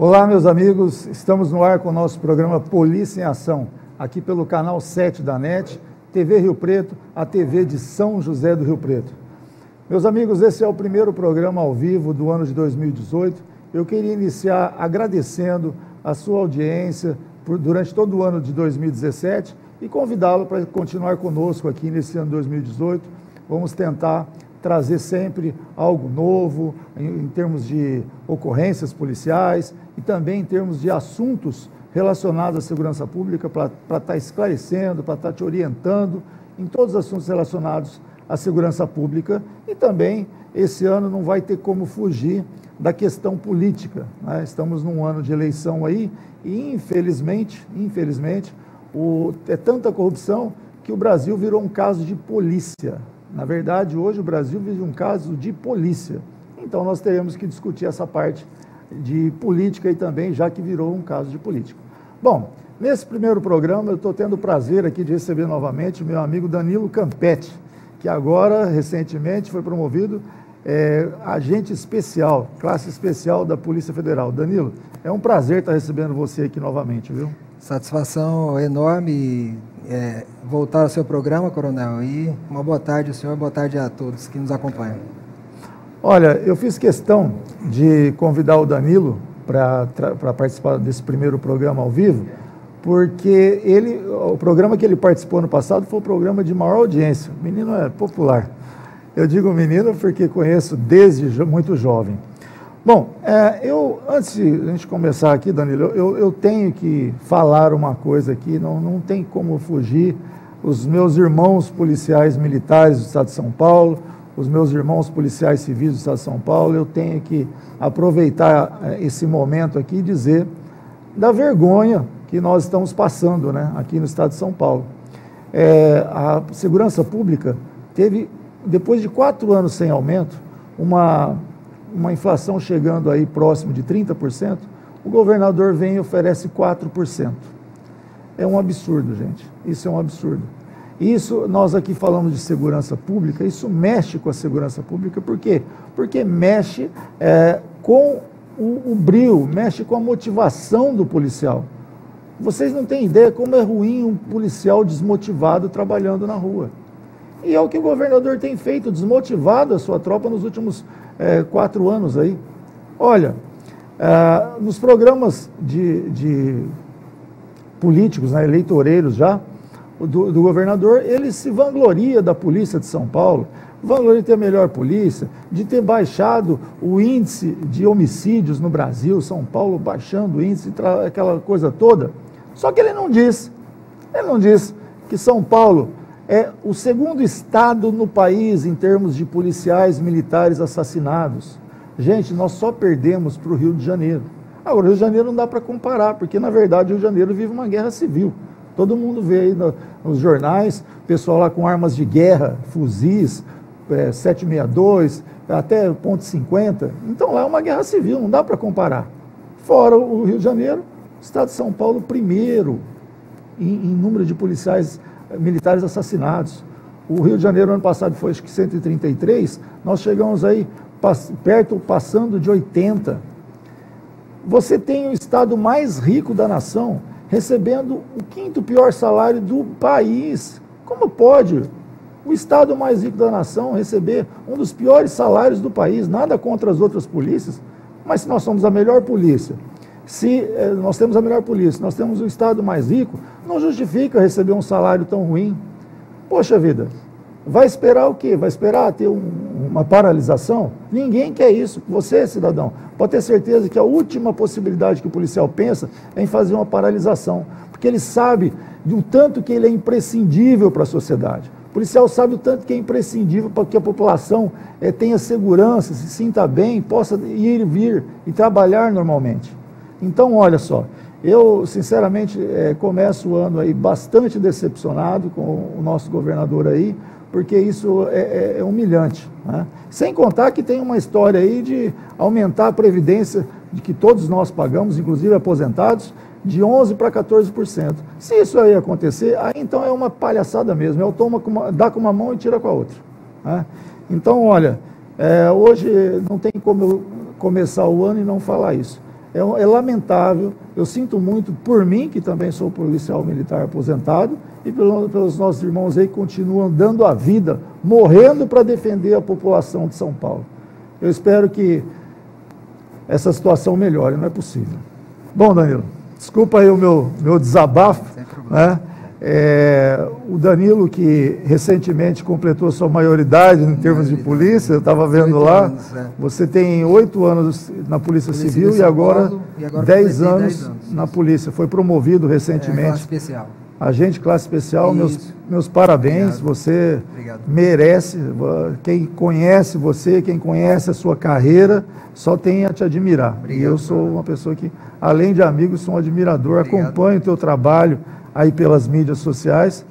Olá, meus amigos, estamos no ar com o nosso programa Polícia em Ação, aqui pelo canal 7 da NET, TV Rio Preto, a TV de São José do Rio Preto. Meus amigos, esse é o primeiro programa ao vivo do ano de 2018. Eu queria iniciar agradecendo a sua audiência durante todo o ano de 2017 e convidá-lo para continuar conosco aqui nesse ano de 2018. Vamos tentar trazer sempre algo novo em termos de ocorrências policiais e também em termos de assuntos relacionados à segurança pública para estar esclarecendo, para estar te orientando em todos os assuntos relacionados à segurança pública. E também esse ano não vai ter como fugir da questão política, né? Estamos num ano de eleição aí e infelizmente, é tanta corrupção que o Brasil virou um caso de polícia. Na verdade, hoje o Brasil vive um caso de polícia. Então, nós teremos que discutir essa parte de política aí também, já que virou um caso de política. Bom, nesse primeiro programa, eu estou tendo o prazer aqui de receber novamente meu amigo Danilo Campetti, que agora, recentemente, foi promovido agente especial, classe especial da Polícia Federal. Danilo, é um prazer estar recebendo você aqui novamente, viu? Satisfação enorme voltar ao seu programa, Coronel, e uma boa tarde ao senhor, boa tarde a todos que nos acompanham. Olha, eu fiz questão de convidar o Danilo para participar desse primeiro programa ao vivo, porque o programa que ele participou no passado foi o programa de maior audiência. O menino é popular. Eu digo menino porque conheço desde muito jovem. Bom, antes de a gente começar aqui, Danilo, eu tenho que falar uma coisa aqui, não tem como fugir. Os meus irmãos policiais militares do Estado de São Paulo, os meus irmãos policiais civis do Estado de São Paulo, eu tenho que aproveitar esse momento aqui e dizer da vergonha que nós estamos passando, né, aqui no Estado de São Paulo. A segurança pública teve, depois de 4 anos sem aumento, uma inflação chegando aí próximo de 30%, o governador vem e oferece 4%. É um absurdo, gente. Isso é um absurdo. Isso, nós aqui falamos de segurança pública, isso mexe com a segurança pública, por quê? Porque mexe com o brio, mexe com a motivação do policial. Vocês não têm ideia como é ruim um policial desmotivado trabalhando na rua. E é o que o governador tem feito, desmotivado a sua tropa nos últimos 4 anos aí. Olha, nos programas de políticos, né, eleitoreiros já, do governador, ele se vangloria da polícia de São Paulo, vangloria de ter a melhor polícia, de ter baixado o índice de homicídios no Brasil, São Paulo baixando o índice, aquela coisa toda. Só que ele não diz que São Paulo é o segundo estado no país em termos de policiais militares assassinados. Gente, nós só perdemos para o Rio de Janeiro. Agora, o Rio de Janeiro não dá para comparar, porque, na verdade, o Rio de Janeiro vive uma guerra civil. Todo mundo vê aí nos jornais, pessoal lá com armas de guerra, fuzis, 762, até .50. Então, lá é uma guerra civil, não dá para comparar. Fora o Rio de Janeiro, o estado de São Paulo, primeiro em número de policiais militares assassinados. O Rio de Janeiro, ano passado, foi acho que 133, nós chegamos aí passando de 80. Você tem o estado mais rico da nação, recebendo o 5º pior salário do país. Como pode o estado mais rico da nação receber um dos piores salários do país? Nada contra as outras polícias, mas se nós somos a melhor polícia, se nós temos a melhor polícia, nós temos o estado mais rico, não justifica receber um salário tão ruim. Poxa vida, vai esperar o quê? Vai esperar ter uma paralisação? Ninguém quer isso. Você, cidadão, pode ter certeza que a última possibilidade que o policial pensa é em fazer uma paralisação, porque ele sabe do tanto que ele é imprescindível para a sociedade. O policial sabe o tanto que é imprescindível para que a população tenha segurança, se sinta bem, possa ir e vir e trabalhar normalmente. Então, olha só, eu, sinceramente, começo o ano aí bastante decepcionado com o nosso governador aí, porque isso é humilhante, né? Sem contar que tem uma história aí de aumentar a previdência de que todos nós pagamos, inclusive aposentados, de 11% para 14%. Se isso aí acontecer, aí então é uma palhaçada mesmo, dá com uma mão e tira com a outra, né? Então, olha, hoje não tem como eu começar o ano e não falar isso. É lamentável, eu sinto muito por mim, que também sou policial militar aposentado, e pelos nossos irmãos aí que continuam dando a vida, morrendo para defender a população de São Paulo. Eu espero que essa situação melhore, não é possível. Bom, Danilo, desculpa aí o meu desabafo, né? O Danilo, que recentemente completou sua maioridade em termos de polícia, eu estava vendo lá, você tem 8 anos na Polícia Civil e agora 10 anos na polícia, foi promovido recentemente. Classe especial. Agente classe especial, meus parabéns, obrigado. Você merece, quem conhece você, quem conhece a sua carreira, só tem a te admirar. Obrigado, e eu sou uma pessoa que, além de amigo, sou um admirador, acompanho o teu trabalho aí pelas mídias sociais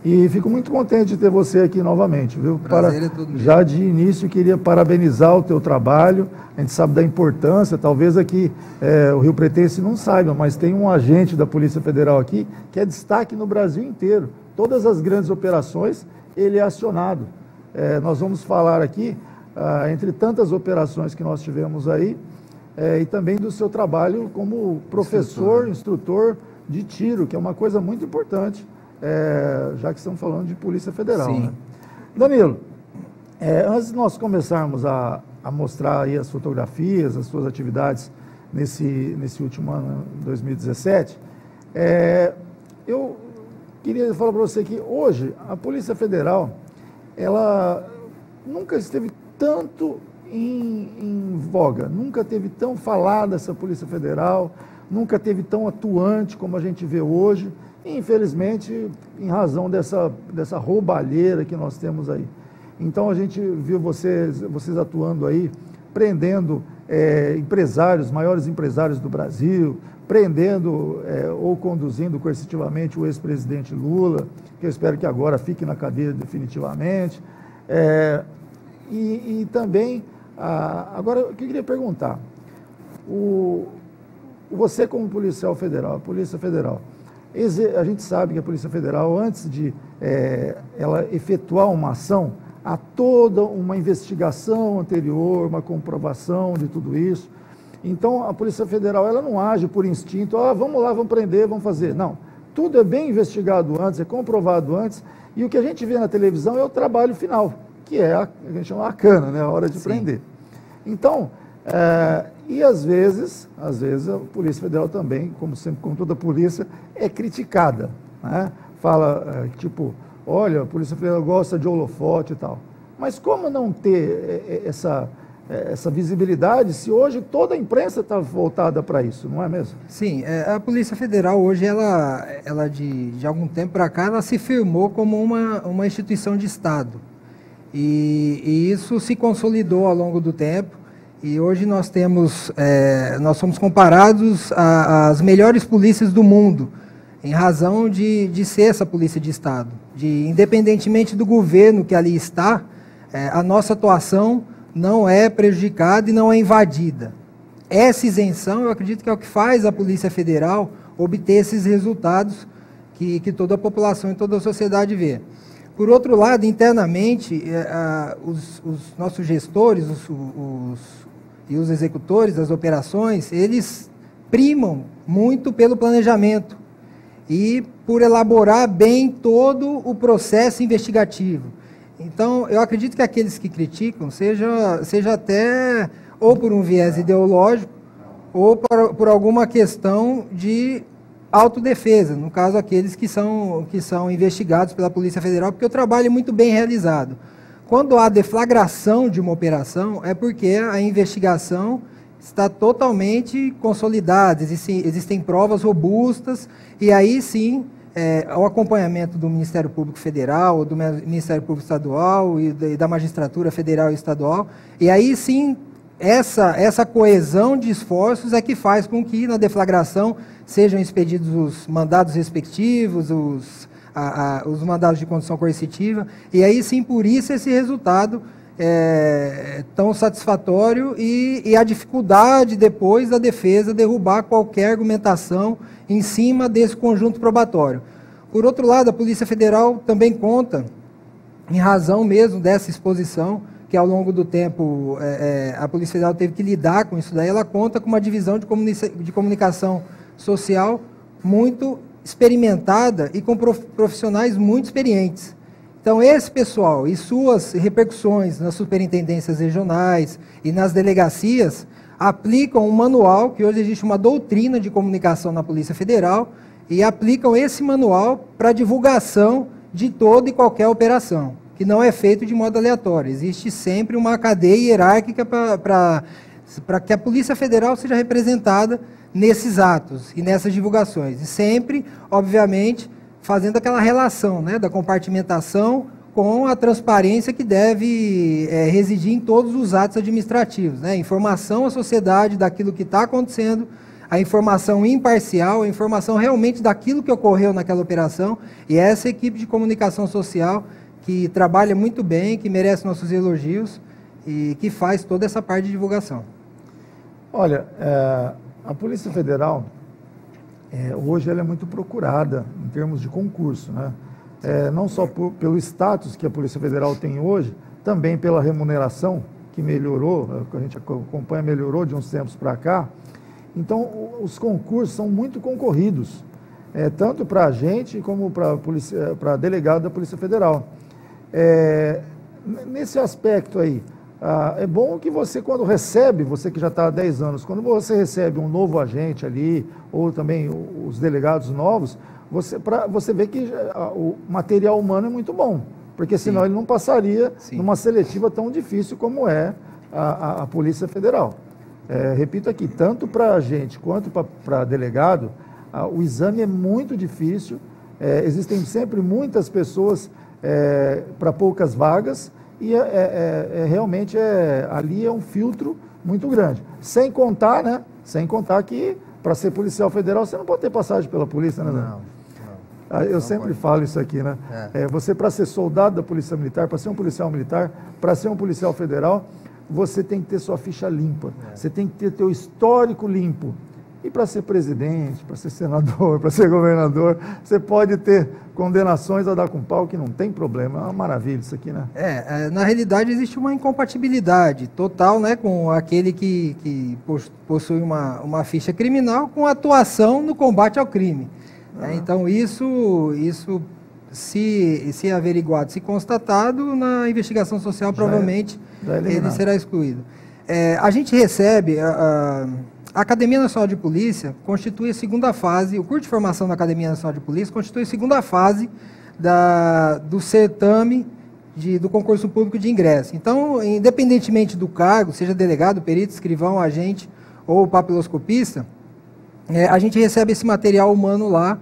e fico muito contente de ter você aqui novamente, viu? Prazer é todo já dia. De início queria parabenizar o teu trabalho, a gente sabe da importância, talvez aqui o Rio Pretense não saiba, mas tem um agente da Polícia Federal aqui que é destaque no Brasil inteiro, todas as grandes operações ele é acionado. Nós vamos falar aqui, entre tantas operações que nós tivemos aí, e também do seu trabalho como professor, instrutor de tiro, que é uma coisa muito importante, já que estamos falando de Polícia Federal. Sim. Né? Danilo, antes de nós começarmos a mostrar aí as fotografias, as suas atividades nesse último ano, 2017, eu queria falar para você que hoje a Polícia Federal, ela nunca esteve tanto em voga, nunca teve tão falada essa Polícia Federal, nunca teve tão atuante como a gente vê hoje, e, infelizmente, em razão dessa roubalheira que nós temos aí. Então, a gente viu vocês atuando aí, prendendo empresários, maiores empresários do Brasil, prendendo ou conduzindo coercitivamente o ex-presidente Lula, que eu espero que agora fique na cadeia definitivamente. E também, agora, o que eu queria perguntar, você como policial federal, a Polícia Federal, a gente sabe que a Polícia Federal, antes de ela efetuar uma ação, há toda uma investigação anterior, uma comprovação de tudo isso. Então, a Polícia Federal, ela não age por instinto, vamos lá, vamos prender, vamos fazer. Não, tudo é bem investigado antes, é comprovado antes, e o que a gente vê na televisão é o trabalho final, que é a gente chama a cana, né, a hora de prender. Então, e às vezes a Polícia Federal também, como sempre, como toda polícia, é criticada, né? Fala, tipo, olha, a Polícia Federal gosta de holofote e tal. Mas como não ter essa visibilidade se hoje toda a imprensa está voltada para isso, não é mesmo? Sim, a Polícia Federal hoje, ela de algum tempo para cá, ela se firmou como uma instituição de Estado. E isso se consolidou ao longo do tempo. E hoje nós somos comparados às melhores polícias do mundo, em razão de ser essa polícia de Estado. Independentemente do governo que ali está, a nossa atuação não é prejudicada e não é invadida. Essa isenção, eu acredito que é o que faz a Polícia Federal obter esses resultados que toda a população e toda a sociedade vê. Por outro lado, internamente, os nossos gestores, e os executores das operações, eles primam muito pelo planejamento e por elaborar bem todo o processo investigativo. Então, eu acredito que aqueles que criticam, seja até ou por um viés ideológico ou por alguma questão de autodefesa, no caso aqueles que são investigados pela Polícia Federal, porque o trabalho é muito bem realizado. Quando há deflagração de uma operação, é porque a investigação está totalmente consolidada, existem provas robustas, e aí sim, o acompanhamento do Ministério Público Federal, do Ministério Público Estadual e da Magistratura Federal e Estadual, e aí sim, essa coesão de esforços é que faz com que na deflagração sejam expedidos os mandados respectivos, os mandados de condução coercitiva, e aí sim, por isso esse resultado tão satisfatório e a dificuldade depois da defesa derrubar qualquer argumentação em cima desse conjunto probatório. Por outro lado, a Polícia Federal também conta, em razão mesmo dessa exposição que ao longo do tempo a Polícia Federal teve que lidar com isso daí, ela conta com uma divisão de comunicação social muito experimentada e com profissionais muito experientes. Então, esse pessoal e suas repercussões nas superintendências regionais e nas delegacias aplicam um manual, que hoje existe uma doutrina de comunicação na Polícia Federal, e aplicam esse manual para divulgação de toda e qualquer operação, que não é feito de modo aleatório. Existe sempre uma cadeia hierárquica para que a Polícia Federal seja representada nesses atos e nessas divulgações. E sempre, obviamente, fazendo aquela relação, né, da compartimentação com a transparência que deve residir em todos os atos administrativos, né? Informação à sociedade daquilo que está acontecendo, a informação imparcial, a informação realmente daquilo que ocorreu naquela operação, e essa equipe de comunicação social que trabalha muito bem, que merece nossos elogios e que faz toda essa parte de divulgação. Olha, a Polícia Federal, hoje ela é muito procurada em termos de concurso, né? Não só pelo status que a Polícia Federal tem hoje, também pela remuneração, que melhorou, que a gente acompanha, melhorou de uns tempos para cá. Então, os concursos são muito concorridos, tanto para a gente como para delegado da Polícia Federal. Nesse aspecto aí, é bom que você, quando recebe, você que já está há 10 anos, quando você recebe um novo agente ali, ou também os delegados novos, você vê que o material humano é muito bom, porque senão Sim. ele não passaria Sim. numa seletiva tão difícil como é a Polícia Federal. Repito aqui, tanto para agente quanto para delegado, o exame é muito difícil, existem sempre muitas pessoas para poucas vagas, e realmente ali é um filtro muito grande. Sem contar, né? Sem contar que para ser policial federal você não pode ter passagem pela polícia, né? Não. Eu sempre falo isso aqui, né? Você, para ser soldado da Polícia Militar, para ser um policial militar, para ser um policial federal, você tem que ter sua ficha limpa, você tem que ter teu histórico limpo. E para ser presidente, para ser senador, para ser governador, você pode ter condenações a dar com pau, que não tem problema. É uma maravilha isso aqui, né? Na realidade existe uma incompatibilidade total, né, com aquele que possui uma ficha criminal com atuação no combate ao crime. Então isso se averiguado, se constatado, na investigação social provavelmente ele será excluído. A gente recebe... A Academia Nacional de Polícia constitui a segunda fase, o curso de formação da Academia Nacional de Polícia constitui a segunda fase do certame do concurso público de ingresso. Então, independentemente do cargo, seja delegado, perito, escrivão, agente ou papiloscopista, a gente recebe esse material humano lá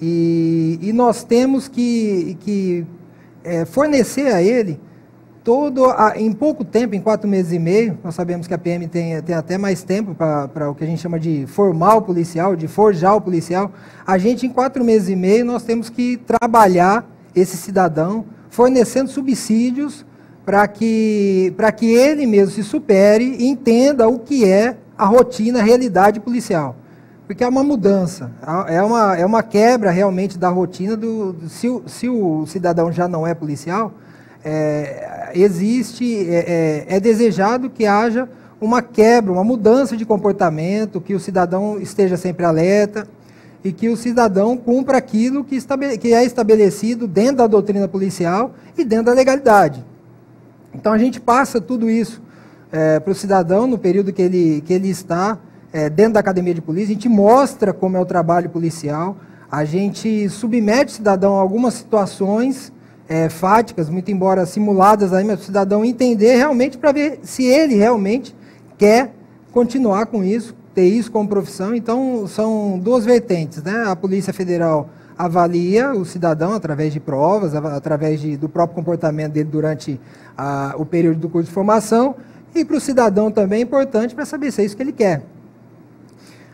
e nós temos que fornecer a ele em pouco tempo, em 4 meses e meio, nós sabemos que a PM tem até mais tempo para o que a gente chama de formar o policial, de forjar o policial. A gente, em 4 meses e meio, nós temos que trabalhar esse cidadão, fornecendo subsídios para que ele mesmo se supere e entenda o que é a rotina, a realidade policial. Porque é uma mudança, é uma quebra realmente da rotina se o cidadão já não é policial. É desejado que haja uma quebra, uma mudança de comportamento, que o cidadão esteja sempre alerta e que o cidadão cumpra aquilo que é estabelecido dentro da doutrina policial e dentro da legalidade. Então a gente passa tudo isso para o cidadão no período que ele está dentro da academia de polícia, a gente mostra como é o trabalho policial, a gente submete o cidadão a algumas situações fáticas, muito embora simuladas, aí, mas o cidadão entender realmente para ver se ele realmente quer continuar com isso, ter isso como profissão. Então, são duas vertentes, né? A Polícia Federal avalia o cidadão através de provas, através do próprio comportamento dele durante o período do curso de formação, e para o cidadão também é importante para saber se é isso que ele quer.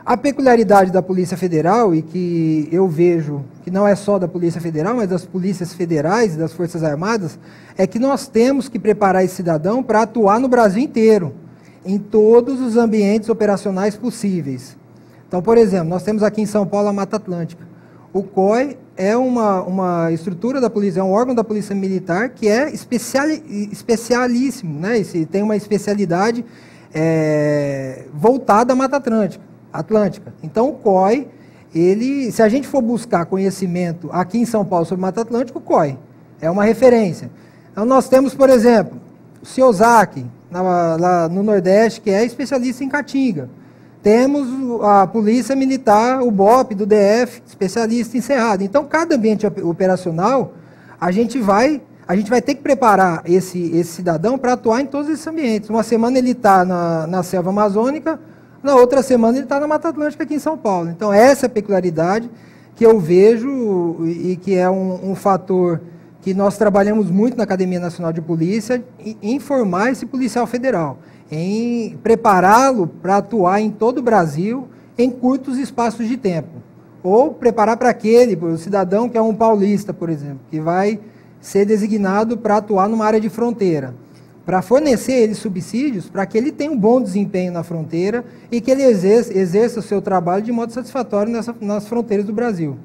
A peculiaridade da Polícia Federal, e que eu vejo que não é só da Polícia Federal, mas das polícias federais e das Forças Armadas, é que nós temos que preparar esse cidadão para atuar no Brasil inteiro, em todos os ambientes operacionais possíveis. Então, por exemplo, nós temos aqui em São Paulo a Mata Atlântica. O COI é uma estrutura da polícia, é um órgão da Polícia Militar que é especialíssimo, né? Tem uma especialidade voltada à Mata Atlântica. Então, o COI, se a gente for buscar conhecimento aqui em São Paulo sobre Mata Atlântica, o COI é uma referência. Então, nós temos, por exemplo, o CIOSAC, lá no Nordeste, que é especialista em Caatinga. Temos a Polícia Militar, o BOP do DF, especialista em Cerrado. Então, cada ambiente operacional, a gente vai ter que preparar esse cidadão para atuar em todos esses ambientes. Uma semana ele está na selva amazônica, na outra semana ele está na Mata Atlântica aqui em São Paulo. Então, essa é a peculiaridade que eu vejo e que é um fator que nós trabalhamos muito na Academia Nacional de Polícia, em formar esse policial federal, em prepará-lo para atuar em todo o Brasil em curtos espaços de tempo. Ou preparar para o cidadão que é um paulista, por exemplo, que vai ser designado para atuar numa área de fronteira, para fornecer ele subsídios para que ele tenha um bom desempenho na fronteira e que ele exerça o seu trabalho de modo satisfatório nas fronteiras do Brasil.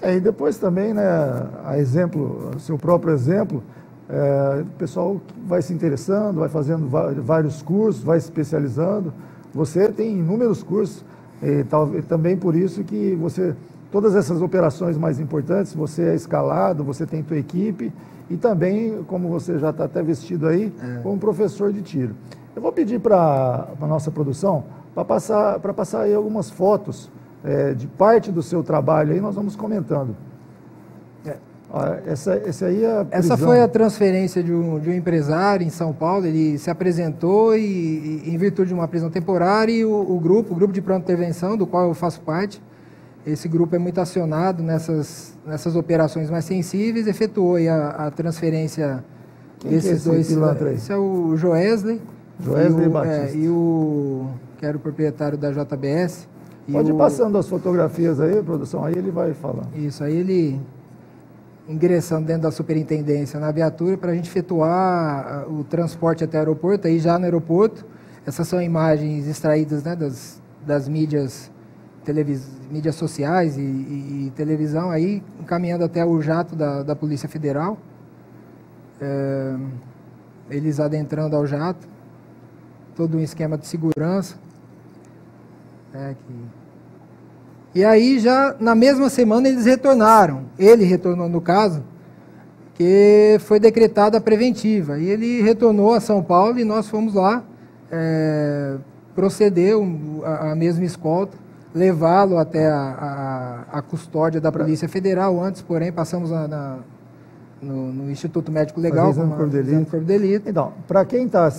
E depois também, né, o seu próprio exemplo, o pessoal vai se interessando, vai fazendo vários cursos, vai se especializando. Você tem inúmeros cursos, também por isso que todas essas operações mais importantes, você é escalado, você tem tua equipe e também, como você já está até vestido aí, como professor de tiro. Eu vou pedir para a nossa produção para passar aí algumas fotos de parte do seu trabalho, aí nós vamos comentando. Essa aí é a prisão. Essa foi a transferência de um empresário em São Paulo. Ele se apresentou e em virtude de uma prisão temporária, e o grupo de pronta intervenção, do qual eu faço parte, esse grupo é muito acionado nessas operações mais sensíveis, efetuou aí a transferência desses dois. Esse é o Joesley Batista. Que era o proprietário da JBS. Pode ir passando as fotografias aí, produção, aí ele vai falando. Isso, aí ele ingressando dentro da superintendência na viatura para a gente efetuar o transporte até o aeroporto. Aí já no aeroporto, essas são imagens extraídas, né, das mídias sociais e televisão, aí encaminhando até o jato da Polícia Federal. Eles adentrando ao jato, todo um esquema de segurança. E aí já na mesma semana eles retornaram. Ele retornou no caso, que foi decretada a preventiva. E ele retornou a São Paulo e nós fomos lá proceder a mesma escolta, levá-lo até a custódia da Polícia Federal. Antes, porém, passamos no Instituto Médico Legal, exame de corpo de delito. Então, para quem tá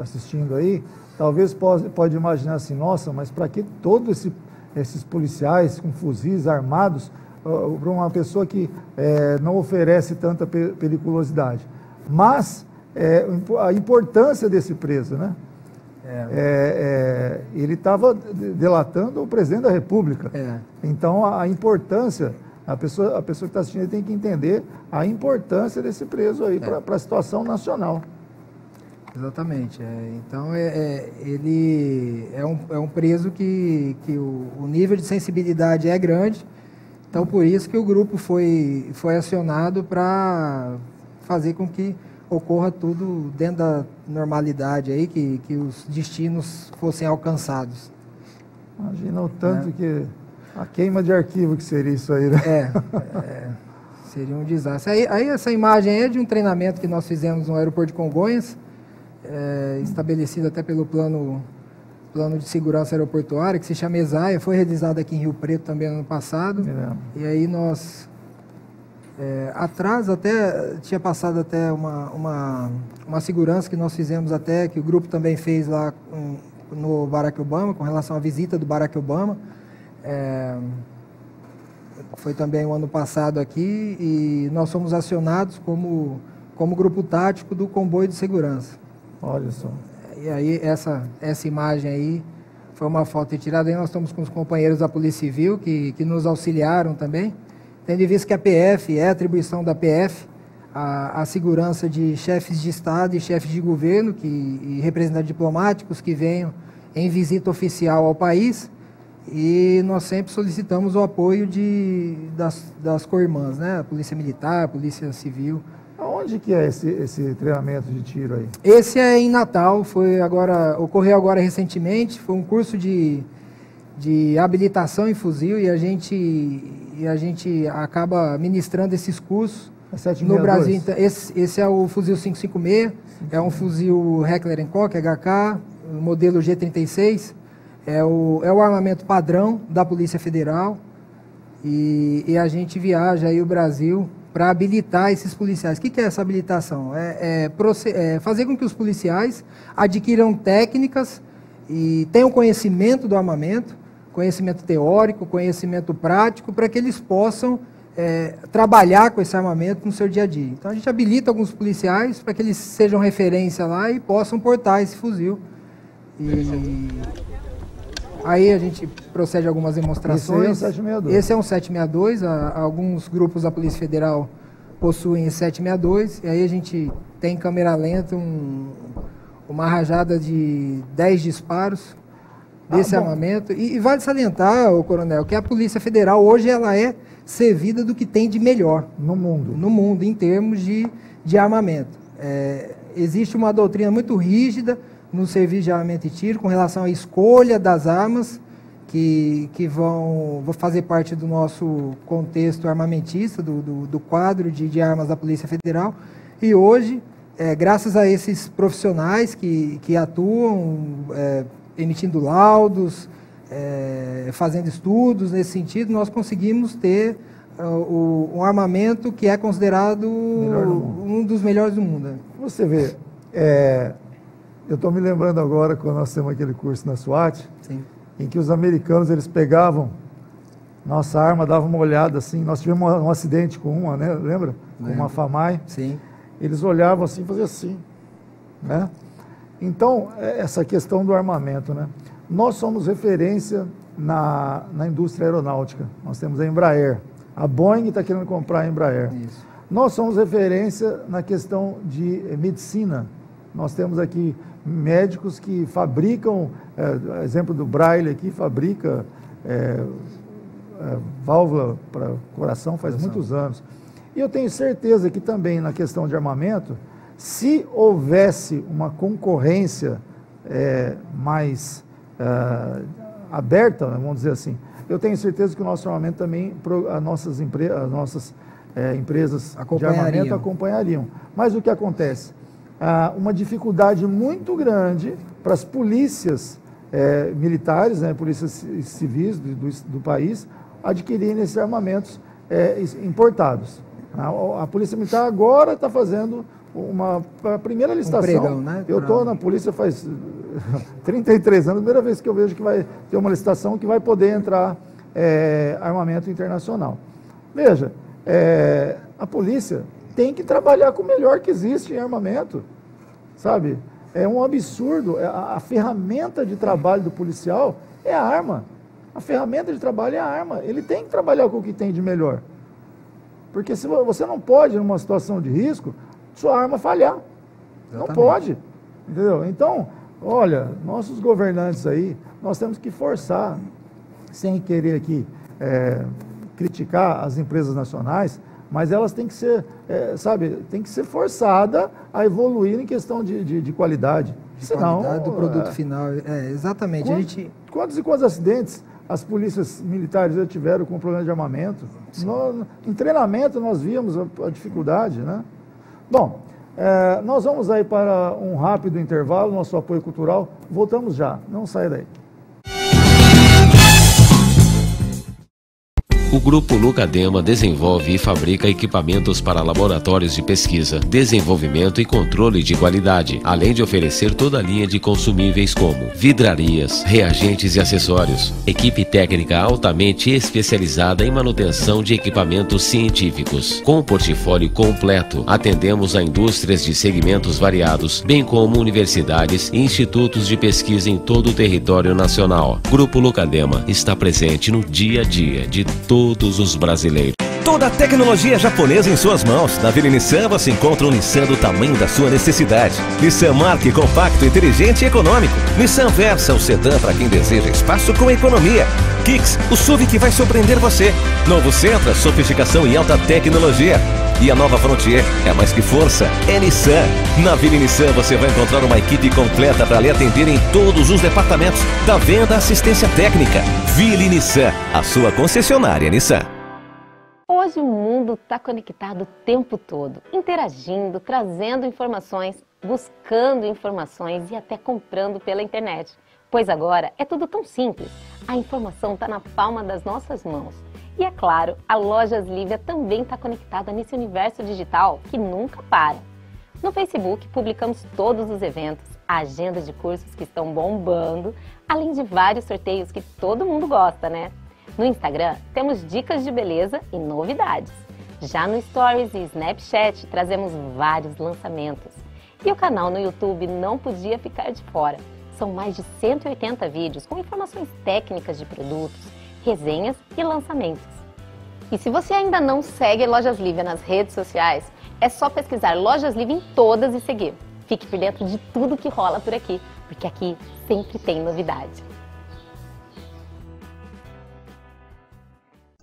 assistindo aí, talvez pode imaginar assim, nossa, mas para que todos esses policiais com fuzis armados para uma pessoa que não oferece tanta periculosidade? Mas a importância desse preso, né? Ele estava delatando o presidente da República. Então, a importância, a pessoa que está assistindo tem que entender a importância desse preso aí para a situação nacional. Exatamente. Então, ele é um preso que o nível de sensibilidade é grande. Então, por isso que o grupo foi acionado para fazer com que ocorra tudo dentro da normalidade aí, que os destinos fossem alcançados. Imagina o tanto que a queima de arquivo que seria isso aí, né? Seria um desastre. Aí essa imagem é de um treinamento que nós fizemos no aeroporto de Congonhas, estabelecido até pelo plano de segurança aeroportuária, que se chama ESAIA, foi realizado aqui em Rio Preto também no ano passado. E aí nós, atrás até, tinha passado até uma segurança que nós fizemos até, que o grupo também fez lá no Barack Obama, com relação à visita do Barack Obama. Foi também o ano passado aqui, e nós fomos acionados como grupo tático do comboio de segurança. Olha só. E aí essa imagem aí foi uma foto retirada. Aí nós estamos com os companheiros da Polícia Civil que nos auxiliaram também, tendo em vista que a PF é atribuição da PF a segurança de chefes de Estado e chefes de governo e representantes diplomáticos que venham em visita oficial ao país. e nós sempre solicitamos o apoio das co-irmãs, né? A Polícia Militar, a Polícia Civil. Aonde que é esse treinamento de tiro aí? Esse é em Natal, ocorreu agora recentemente, foi um curso de habilitação em fuzil e a gente acaba ministrando esses cursos no Brasil. Esse é o fuzil 556, é um fuzil Heckler & Koch, HK, modelo G36, é o armamento padrão da Polícia Federal e a gente viaja aí o Brasil para habilitar esses policiais. O que é essa habilitação? É fazer com que os policiais adquiram técnicas e tenham conhecimento do armamento, conhecimento teórico, conhecimento prático, para que eles possam trabalhar com esse armamento no seu dia a dia. Então a gente habilita alguns policiais para que eles sejam referência lá e possam portar esse fuzil. E aí a gente procede a algumas demonstrações. Esse é um 762, alguns grupos da Polícia Federal possuem esse 762, e aí a gente tem em câmera lenta uma rajada de 10 disparos desse armamento. E vale salientar, coronel, que a Polícia Federal hoje ela é servida do que tem de melhor no mundo. No mundo, em termos de armamento. Existe uma doutrina muito rígida no serviço de armamento e tiro com relação à escolha das armas que vão fazer parte do nosso contexto armamentista, do quadro de armas da Polícia Federal. E hoje, graças a esses profissionais que atuam emitindo laudos, fazendo estudos nesse sentido, nós conseguimos ter um armamento que é considerado um dos melhores do mundo. Você vê, eu estou me lembrando agora quando nós temos aquele curso na SWAT, sim, em que os americanos eles pegavam nossa arma, davam uma olhada assim, nós tivemos um acidente com uma, né? Lembra? Com uma FAMAI. Sim. Eles olhavam assim, faziam assim, né? Então, essa questão do armamento, né? Nós somos referência na indústria aeronáutica. Nós temos a Embraer. A Boeing está querendo comprar a Embraer. Isso. Nós somos referência na questão de medicina. Nós temos aqui médicos que fabricam, exemplo do Braille aqui, fabrica válvula para coração faz muitos anos. E eu tenho certeza que também na questão de armamento, se houvesse uma concorrência mais aberta, vamos dizer assim, eu tenho certeza que o nosso armamento também, as nossas empresas de armamento acompanhariam. Mas o que acontece? Uma dificuldade muito grande para as polícias militares, né, polícias civis do país, adquirirem esses armamentos importados. A Polícia Militar agora está fazendo a primeira licitação. Pregão, né? Eu estou na polícia faz 33 anos, primeira vez que eu vejo que vai ter uma licitação que vai poder entrar armamento internacional. Veja, a polícia tem que trabalhar com o melhor que existe em armamento, sabe? É um absurdo. A ferramenta de trabalho do policial é a arma. A ferramenta de trabalho é a arma. Ele tem que trabalhar com o que tem de melhor. Porque se você não pode, numa situação de risco, sua arma falhar. Exatamente. Não pode. Entendeu? Então, olha, nossos governantes aí, nós temos que forçar, sem querer aqui criticar as empresas nacionais, mas elas têm que ser, tem que ser forçada a evoluir em questão de qualidade. Senão, qualidade do produto final. Exatamente. Quantos e quantos acidentes as polícias militares já tiveram com problema de armamento? Em treinamento nós víamos a dificuldade, né? Bom, nós vamos aí para um rápido intervalo, nosso apoio cultural. Voltamos já, não saia daí. O Grupo Lucadema desenvolve e fabrica equipamentos para laboratórios de pesquisa, desenvolvimento e controle de qualidade, além de oferecer toda a linha de consumíveis como vidrarias, reagentes e acessórios. Equipe técnica altamente especializada em manutenção de equipamentos científicos. Com um portfólio completo, atendemos a indústrias de segmentos variados, bem como universidades e institutos de pesquisa em todo o território nacional. Grupo Lucadema está presente no dia a dia de todos os brasileiros. Toda a tecnologia japonesa em suas mãos. Na Vila Nissan você encontra um Nissan do tamanho da sua necessidade. Nissan Marque, compacto, inteligente e econômico. Nissan Versa, o sedã para quem deseja espaço com economia. Kicks, o SUV que vai surpreender você. Novo Sentra, sofisticação e alta tecnologia. E a nova Frontier é mais que força, é Nissan. Na Vila Nissan você vai encontrar uma equipe completa para lhe atender em todos os departamentos, da venda à assistência técnica. Vila Nissan, a sua concessionária Nissan. Hoje o mundo está conectado o tempo todo, interagindo, trazendo informações, buscando informações e até comprando pela internet. Pois agora é tudo tão simples, a informação está na palma das nossas mãos. E é claro, a Lojas Lívia também está conectada nesse universo digital que nunca para. No Facebook publicamos todos os eventos, a agenda de cursos que estão bombando, além de vários sorteios que todo mundo gosta, né? No Instagram temos dicas de beleza e novidades. Já no Stories e Snapchat trazemos vários lançamentos. E o canal no YouTube não podia ficar de fora. São mais de 180 vídeos com informações técnicas de produtos, resenhas e lançamentos. E se você ainda não segue Lojas Lívia nas redes sociais, é só pesquisar Lojas Lívia em todas e seguir. Fique por dentro de tudo que rola por aqui, porque aqui sempre tem novidade.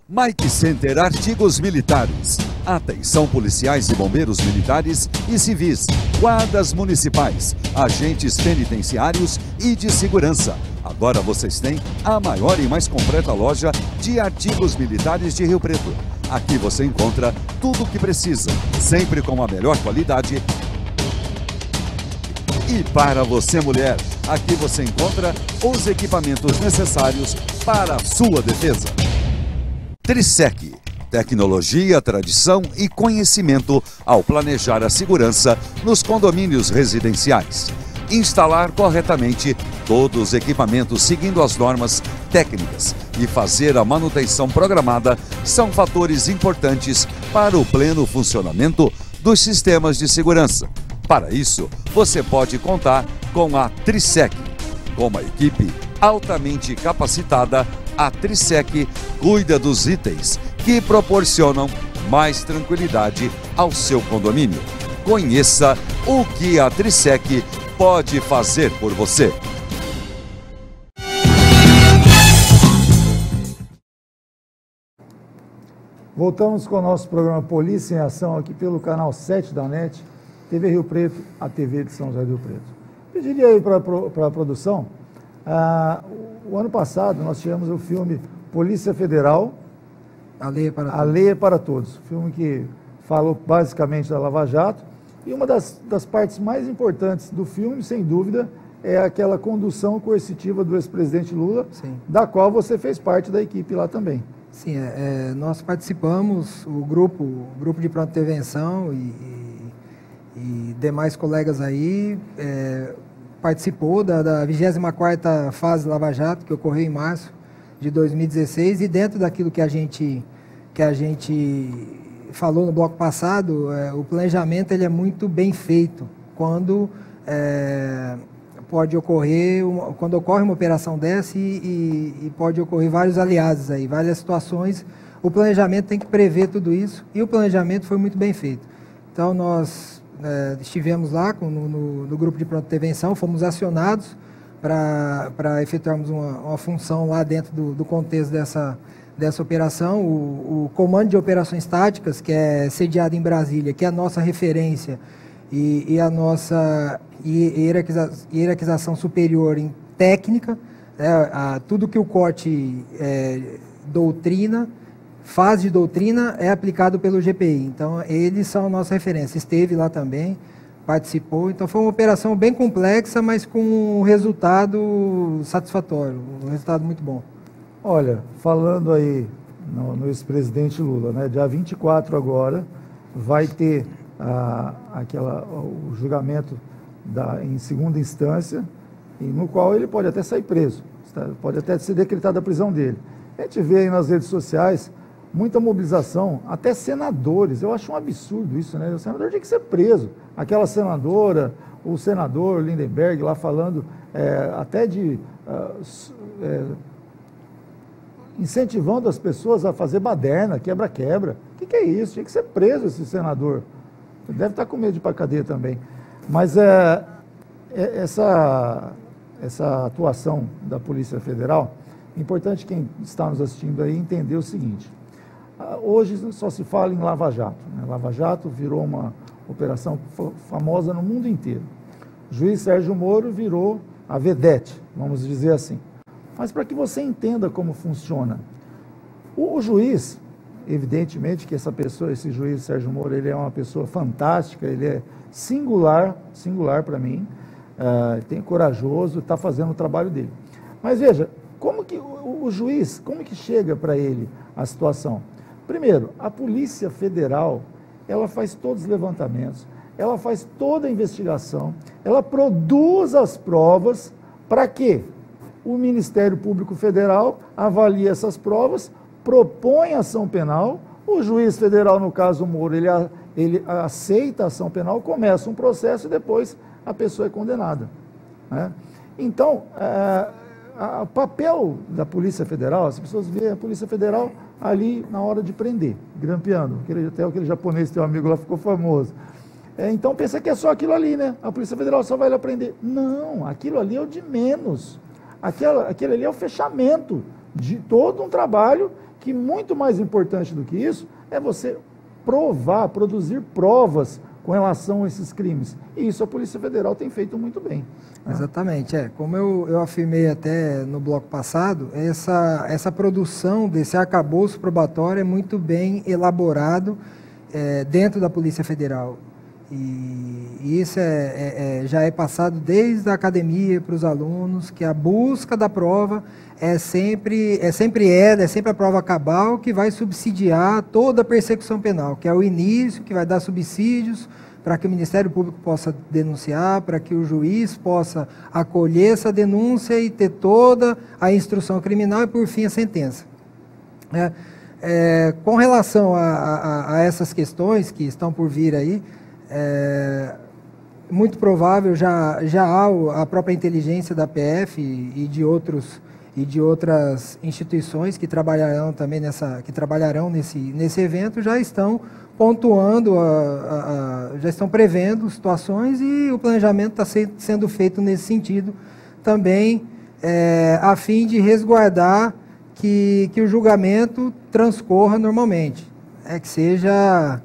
Mike Center Artigos Militares. Atenção policiais e bombeiros militares e civis, guardas municipais, agentes penitenciários e de segurança. Agora vocês têm a maior e mais completa loja de artigos militares de Rio Preto. Aqui você encontra tudo o que precisa, sempre com a melhor qualidade. E para você, mulher, aqui você encontra os equipamentos necessários para a sua defesa. Trisec, tecnologia, tradição e conhecimento ao planejar a segurança nos condomínios residenciais. Instalar corretamente todos os equipamentos seguindo as normas técnicas e fazer a manutenção programada são fatores importantes para o pleno funcionamento dos sistemas de segurança. Para isso, você pode contar com a Trisec. Com uma equipe altamente capacitada, a Trisec cuida dos itens que proporcionam mais tranquilidade ao seu condomínio. Conheça o que a Trisec pode fazer por você. Voltamos com o nosso programa Polícia em Ação aqui pelo canal 7 da NET, TV Rio Preto, a TV de São José do Rio Preto. Pediria aí para a produção, o ano passado nós tivemos o filme Polícia Federal, A Lei é para Todos, filme que falou basicamente da Lava Jato, e uma das partes mais importantes do filme, sem dúvida, é aquela condução coercitiva do ex-presidente Lula, sim, da qual você fez parte da equipe lá também. Sim, nós participamos, o grupo de pronta intervenção e demais colegas aí, participou da 24ª fase Lava Jato, que ocorreu em março de 2016, e dentro daquilo que a gente falou no bloco passado, o planejamento ele é muito bem feito quando quando ocorre uma operação dessa e pode ocorrer vários aliados aí, várias situações, o planejamento tem que prever tudo isso e o planejamento foi muito bem feito. Então nós estivemos lá no grupo de pronta intervenção, fomos acionados para efetuarmos uma função lá dentro do contexto dessa operação. O Comando de Operações Táticas, que é sediado em Brasília, que é a nossa referência e a nossa hierarquização superior em técnica, tudo que o COT doutrina, fase de doutrina, é aplicado pelo GPI. Então, eles são a nossa referência. Esteve lá também, participou. Então, foi uma operação bem complexa, mas com um resultado satisfatório, um resultado muito bom. Olha, falando aí no ex-presidente Lula, né, dia 24 agora, vai ter o julgamento em segunda instância, no qual ele pode até sair preso, pode até ser decretada a prisão dele. A gente vê aí nas redes sociais muita mobilização, até senadores, eu acho um absurdo isso, né? O senador tinha que ser preso. Aquela senadora, o senador Lindenberg lá falando até de incentivando as pessoas a fazer baderna, quebra-quebra. O que é isso? Tinha que ser preso esse senador. Deve estar com medo de ir para a cadeia também. Mas essa atuação da Polícia Federal, É importante quem está nos assistindo aí entender o seguinte. Hoje só se fala em Lava Jato, né? Lava Jato virou uma operação famosa no mundo inteiro. O juiz Sérgio Moro virou a vedete, vamos dizer assim. Mas para que você entenda como funciona, o juiz, evidentemente que esse juiz Sérgio Moro, ele é uma pessoa fantástica, ele é singular para mim, tem corajoso, está fazendo o trabalho dele. Mas veja, como que o juiz, como que chega para ele a situação? Primeiro, a Polícia Federal, ela faz todos os levantamentos, ela faz toda a investigação, ela produz as provas para que o Ministério Público Federal avalie essas provas, propõe ação penal, o juiz federal, no caso o Moro, ele aceita a ação penal, começa um processo e depois a pessoa é condenada, né? Então, o papel da Polícia Federal, as pessoas veem a Polícia Federal ali na hora de prender, grampeando, até aquele japonês, teu amigo lá, ficou famoso. Então pensa que é só aquilo ali, né? A Polícia Federal só vai lá prender. Não, aquilo ali é o de menos. Aquele ali é o fechamento de todo um trabalho que, muito mais importante do que isso, é você produzir provas com relação a esses crimes. E isso a Polícia Federal tem feito muito bem. Exatamente. Como eu afirmei até no bloco passado, essa produção desse arcabouço probatório é muito bem elaborado dentro da Polícia Federal. E isso já é passado desde a academia para os alunos, que a busca da prova é sempre a prova cabal que vai subsidiar toda a persecução penal, que é o início, que vai dar subsídios para que o Ministério Público possa denunciar, para que o juiz possa acolher essa denúncia e ter toda a instrução criminal e, por fim, a sentença. Com relação a essas questões que estão por vir aí, muito provável já há a própria inteligência da PF e de outras instituições que trabalharão também nesse evento, já estão pontuando, já estão prevendo situações, e o planejamento está sendo feito nesse sentido também, a fim de resguardar que o julgamento transcorra normalmente, que seja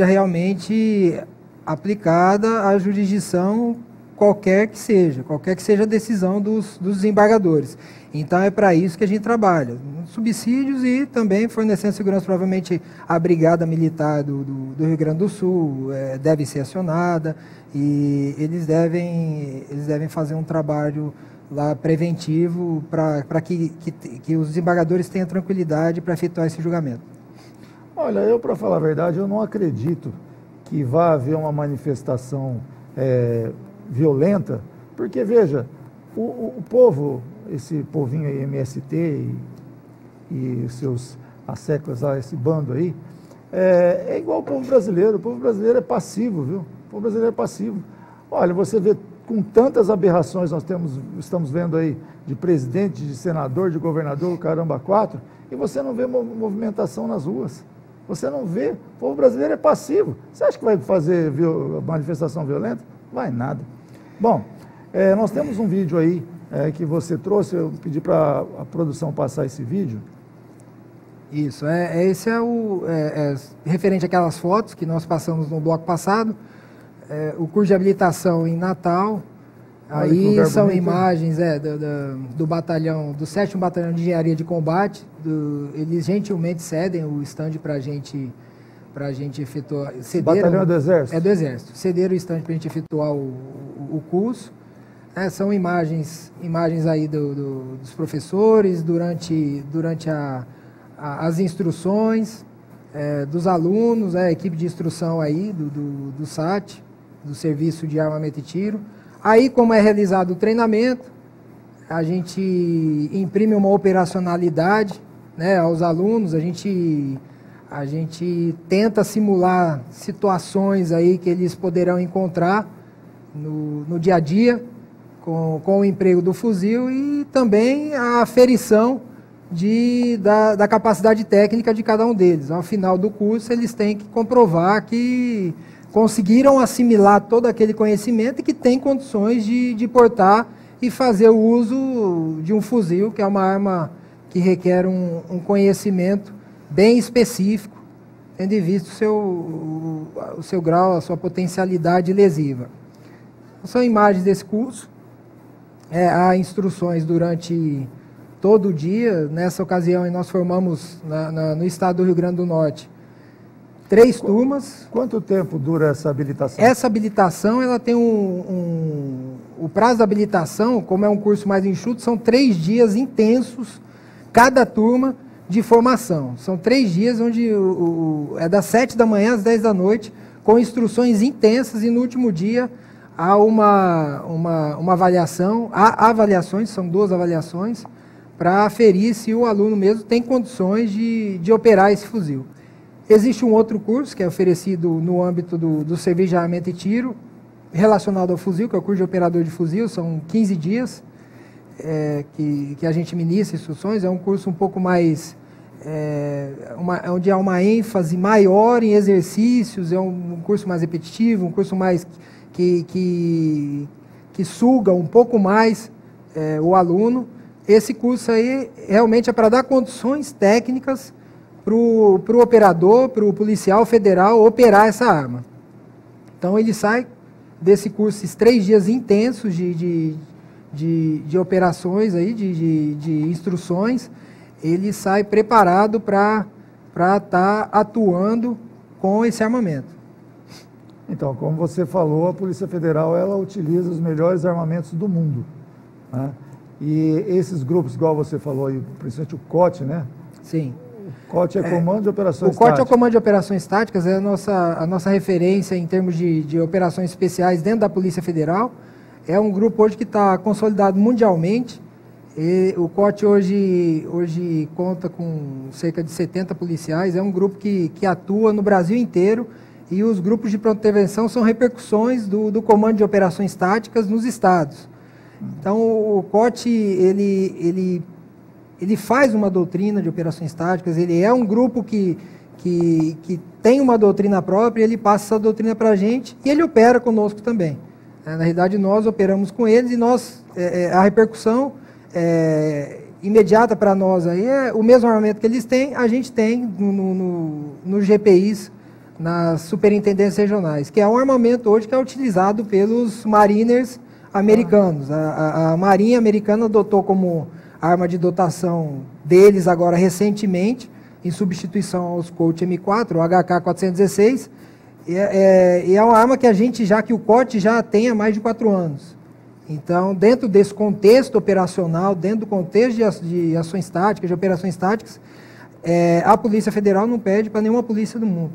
realmente aplicada a jurisdição qualquer que seja a decisão dos desembargadores. Então é para isso que a gente trabalha, subsídios e também fornecendo segurança. Provavelmente a Brigada Militar do Rio Grande do Sul deve ser acionada, e eles devem fazer um trabalho lá preventivo para que os desembargadores tenham tranquilidade para efetuar esse julgamento. Olha, para falar a verdade, eu não acredito que vá haver uma manifestação violenta, porque, veja, o povo, esse povinho aí, MST e seus asseclas lá, esse bando aí, é igual o povo brasileiro é passivo, viu? O povo brasileiro é passivo. Olha, você vê com tantas aberrações estamos vendo aí, de presidente, de senador, de governador, o caramba, 4, e você não vê movimentação nas ruas. Você não vê, o povo brasileiro é passivo. Você acha que vai fazer manifestação violenta? Vai nada. Bom, nós temos um vídeo aí que você trouxe, eu pedi para a produção passar esse vídeo. Isso, esse referente àquelas fotos que nós passamos no bloco passado, o curso de habilitação em Natal. Aí são imagens do batalhão, do 7º Batalhão de Engenharia de Combate. Eles gentilmente cedem o stand para a gente efetuar. Batalhão é do Exército? É do Exército. Cederam o stand para a gente efetuar o curso. São imagens aí dos professores durante as instruções, dos alunos, a equipe de instrução aí do SAT, do Serviço de Armamento e Tiro. Aí, como é realizado o treinamento, a gente imprime uma operacionalidade, aos alunos, a gente tenta simular situações aí que eles poderão encontrar no dia a dia com o emprego do fuzil, e também a aferição da capacidade técnica de cada um deles. Ao final do curso, eles têm que comprovar que conseguiram assimilar todo aquele conhecimento e que têm condições de portar e fazer o uso de um fuzil, que é uma arma que requer um conhecimento bem específico, tendo em vista o seu grau, a sua potencialidade lesiva. São imagens desse curso, há instruções durante todo o dia. Nessa ocasião nós formamos no estado do Rio Grande do Norte 3 turmas. Quanto tempo dura essa habilitação? Essa habilitação, ela tem o prazo da habilitação, como é um curso mais enxuto, são 3 dias intensos, cada turma de formação. São 3 dias onde é das 7 da manhã às 10 da noite, com instruções intensas, e no último dia há uma avaliação, há avaliações, são 2 avaliações, para aferir se o aluno mesmo tem condições de operar esse fuzil. Existe um outro curso que é oferecido no âmbito do serviço de armamento e tiro, relacionado ao fuzil, que é o curso de operador de fuzil. São 15 dias que a gente ministra instruções. É um curso um pouco mais, onde há uma ênfase maior em exercícios, é um curso mais repetitivo, um curso mais que suga um pouco mais o aluno. Esse curso aí realmente é para dar condições técnicas para o operador, para o policial federal operar essa arma. Então ele sai desse curso, esses 3 dias intensos de operações, aí, de instruções, ele sai preparado para estar atuando com esse armamento. Então, como você falou, a Polícia Federal ela utiliza os melhores armamentos do mundo, né? E esses grupos, igual você falou aí, principalmente o COT, né? Sim. O COT é Comando de Operações Táticas. O COT é o Comando de Operações Táticas, é a nossa referência em termos de operações especiais dentro da Polícia Federal. É um grupo hoje que está consolidado mundialmente. E o COT hoje conta com cerca de 70 policiais. É um grupo que atua no Brasil inteiro, e os grupos de pronta intervenção são repercussões do Comando de Operações Táticas nos estados. Então o COT ele faz uma doutrina de operações táticas, ele é um grupo que tem uma doutrina própria, ele passa essa doutrina para a gente e ele opera conosco também. Na realidade, nós operamos com eles e a repercussão imediata para nós aí é o mesmo armamento que eles têm, a gente tem no GPIs, nas superintendências regionais, que é um armamento hoje que é utilizado pelos mariners americanos. A Marinha Americana adotou como arma de dotação deles agora recentemente, em substituição aos Colt M4, o HK-416, e é uma arma que que o COT já tem há mais de 4 anos. Então, dentro desse contexto operacional, dentro do contexto de ações táticas, de operações táticas, a Polícia Federal não pede para nenhuma polícia do mundo.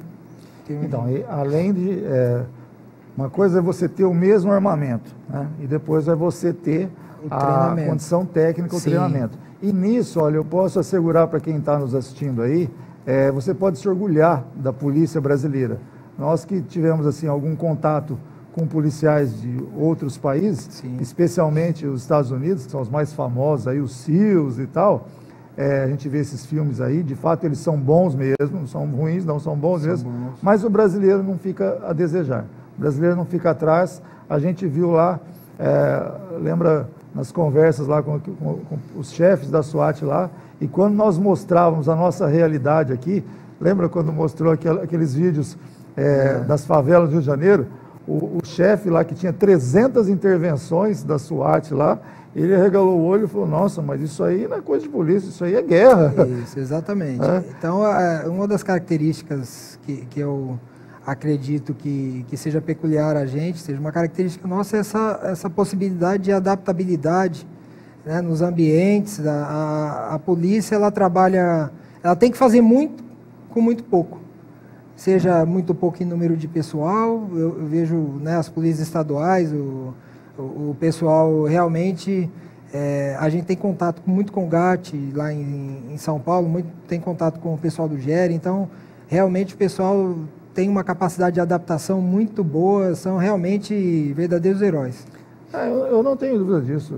Então, além de... uma coisa é você ter o mesmo armamento, né? E depois é você ter a condição técnica, o treinamento. E nisso, olha, eu posso assegurar para quem está nos assistindo aí, você pode se orgulhar da polícia brasileira. Nós que tivemos assim algum contato com policiais de outros países, sim, especialmente os Estados Unidos, que são os mais famosos, aí, os SEALs e tal, a gente vê esses filmes aí, de fato eles são bons mesmo, não são ruins, não são bons mesmo, mas o brasileiro não fica a desejar. O brasileiro não fica atrás. A gente viu lá, lembra nas conversas lá com os chefes da SWAT lá, e quando nós mostrávamos a nossa realidade aqui, lembra quando mostrou aqueles vídeos das favelas do Rio de Janeiro? O chefe lá que tinha 300 intervenções da SWAT lá, ele arregalou o olho e falou: nossa, mas isso aí não é coisa de polícia, isso aí é guerra. Isso, exatamente. Então, uma das características que eu acredito que seja peculiar a gente, seja uma característica nossa, é essa possibilidade de adaptabilidade, né, nos ambientes. A polícia, ela tem que fazer muito com muito pouco. Seja muito pouco em número de pessoal, eu vejo, né, as polícias estaduais, o pessoal realmente, a gente tem contato muito com o GAT lá em São Paulo, tem contato com o pessoal do GER, então realmente o pessoal tem uma capacidade de adaptação muito boa, são realmente verdadeiros heróis. Eu não tenho dúvida disso,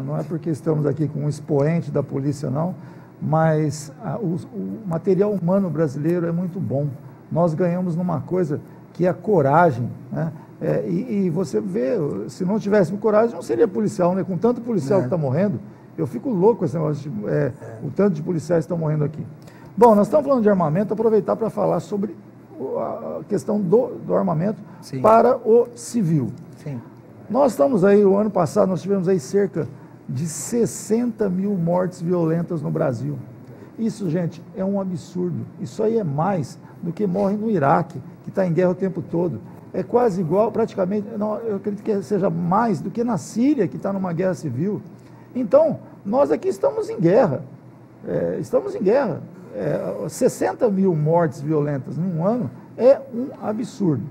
não é porque estamos aqui com um expoente da polícia não, mas o material humano brasileiro é muito bom. Nós ganhamos numa coisa que é a coragem, né? E você vê, se não tivéssemos coragem, não seria policial, né? Com tanto policial que está morrendo, eu fico louco com esse negócio, o tanto de policiais que estão morrendo aqui. Bom, nós estamos falando de armamento, aproveitar para falar sobre a questão do armamento Sim. para o civil. Sim. Nós estamos aí, o ano passado, nós tivemos aí cerca de 60 mil mortes violentas no Brasil. Isso, gente, é um absurdo. Isso aí é mais do que morre no Iraque, que está em guerra o tempo todo. É quase igual, praticamente, não, eu acredito que seja mais do que na Síria, que está numa guerra civil. Então, nós aqui estamos em guerra. Estamos em guerra. 60 mil mortes violentas em um ano é um absurdo.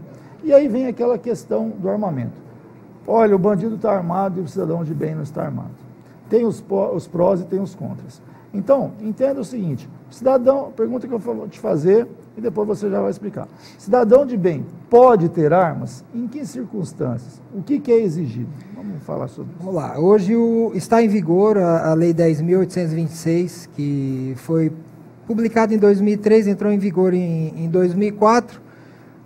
E aí vem aquela questão do armamento. Olha, o bandido está armado e o cidadão de bem não está armado. Tem os prós e tem os contras. Então, entenda o seguinte, cidadão, pergunta que eu vou te fazer e depois você já vai explicar. Cidadão de bem pode ter armas? Em que circunstâncias? O que é exigido? Vamos falar sobre isso. Vamos lá. Hoje está em vigor a Lei 10.826, que foi publicada em 2003, entrou em vigor em 2004,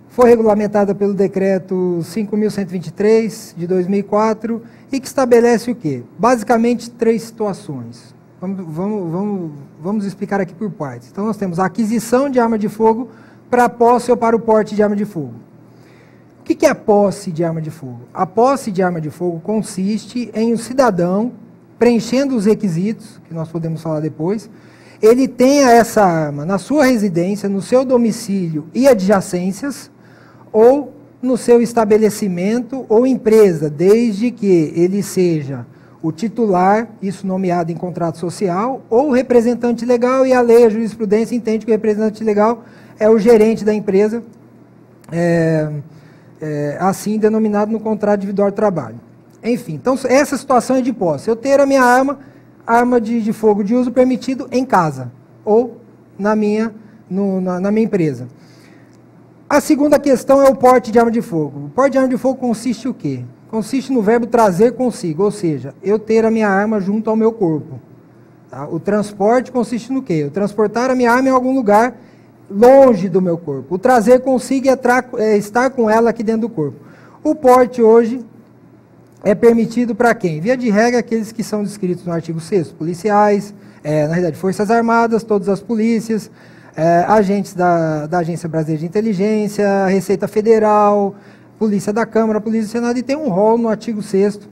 foi regulamentada pelo decreto 5.123 de 2004 e que estabelece o quê? Basicamente 3 situações. Vamos explicar aqui por partes. Então, nós temos a aquisição de arma de fogo para a posse ou para o porte de arma de fogo. O que é a posse de arma de fogo? A posse de arma de fogo consiste em um cidadão preenchendo os requisitos, que nós podemos falar depois, ele tenha essa arma na sua residência, no seu domicílio e adjacências, ou no seu estabelecimento ou empresa, desde que ele seja o titular, isso nomeado em contrato social, ou o representante legal, e a lei, a jurisprudência entende que o representante legal é o gerente da empresa, assim denominado no contrato individual de trabalho. Enfim, então essa situação é de posse. Eu ter a minha arma de fogo de uso permitido em casa, ou na minha empresa. A segunda questão é o porte de arma de fogo. O porte de arma de fogo consiste em o quê? Consiste no verbo trazer consigo, ou seja, eu ter a minha arma junto ao meu corpo. Tá? O transporte consiste no quê? Eu transportar a minha arma em algum lugar longe do meu corpo. O trazer consigo é estar com ela aqui dentro do corpo. O porte hoje é permitido para quem? Via de regra, aqueles que são descritos no artigo 6º, policiais, na realidade, Forças Armadas, todas as polícias, agentes da Agência Brasileira de Inteligência, Receita Federal, Polícia da Câmara, Polícia do Senado, e tem um rol no artigo 6º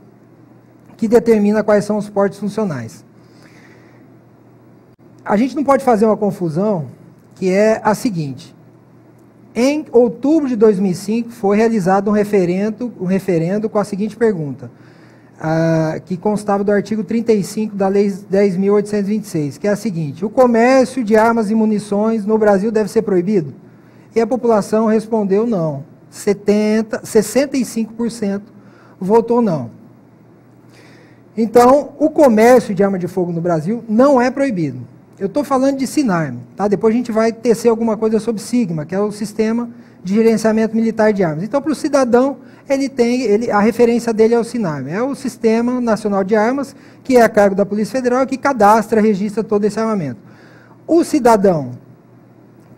que determina quais são os portes funcionais. A gente não pode fazer uma confusão, que é a seguinte: em outubro de 2005 foi realizado um referendo com a seguinte pergunta, que constava do artigo 35 da Lei 10.826, que é a seguinte: o comércio de armas e munições no Brasil deve ser proibido? E a população respondeu não. 65% votou não. Então, o comércio de arma de fogo no Brasil não é proibido. Eu estou falando de SINARM, tá? Depois a gente vai tecer alguma coisa sobre SIGMA, que é o Sistema de Gerenciamento Militar de Armas. Então, para o cidadão, a referência dele é o SINARM, é o Sistema Nacional de Armas, que é a cargo da Polícia Federal, que cadastra, registra todo esse armamento. O cidadão